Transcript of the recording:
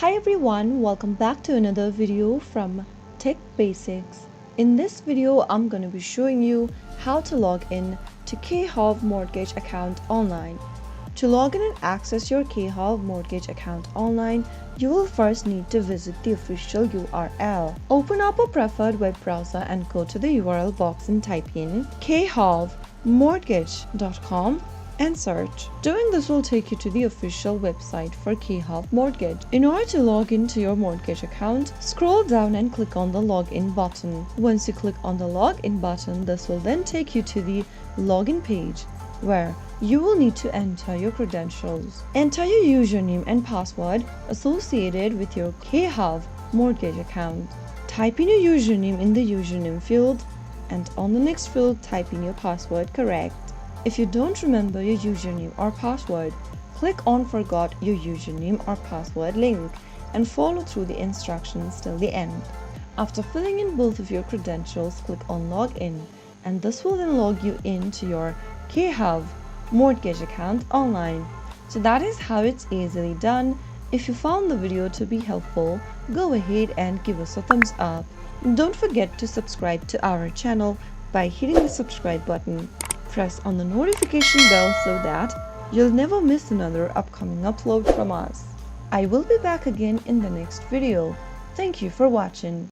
Hi everyone, welcome back to another video from Tech Basics. In this video, I'm going to be showing you how to log in to Khov mortgage account online. To log in and access your Khov mortgage account online, you will first need to visit the official URL. Open up a preferred web browser and go to the URL box and type in khovmortgage.com and search. Doing this will take you to the official website for Khov Mortgage. In order to log into your mortgage account, scroll down and click on the login button. Once you click on the login button, this will then take you to the login page where you will need to enter your credentials. Enter your username and password associated with your Khov mortgage account. Type in your username in the username field, and on the next field type in your password correct. If you don't remember your username or password, click on Forgot Your Username or Password link and follow through the instructions till the end. After filling in both of your credentials, click on Login, and this will then log you into your Khov mortgage account online. So that is how it's easily done. If you found the video to be helpful, go ahead and give us a thumbs up. Don't forget to subscribe to our channel by hitting the subscribe button. Press on the notification bell so that you'll never miss another upcoming upload from us. I will be back again in the next video. Thank you for watching.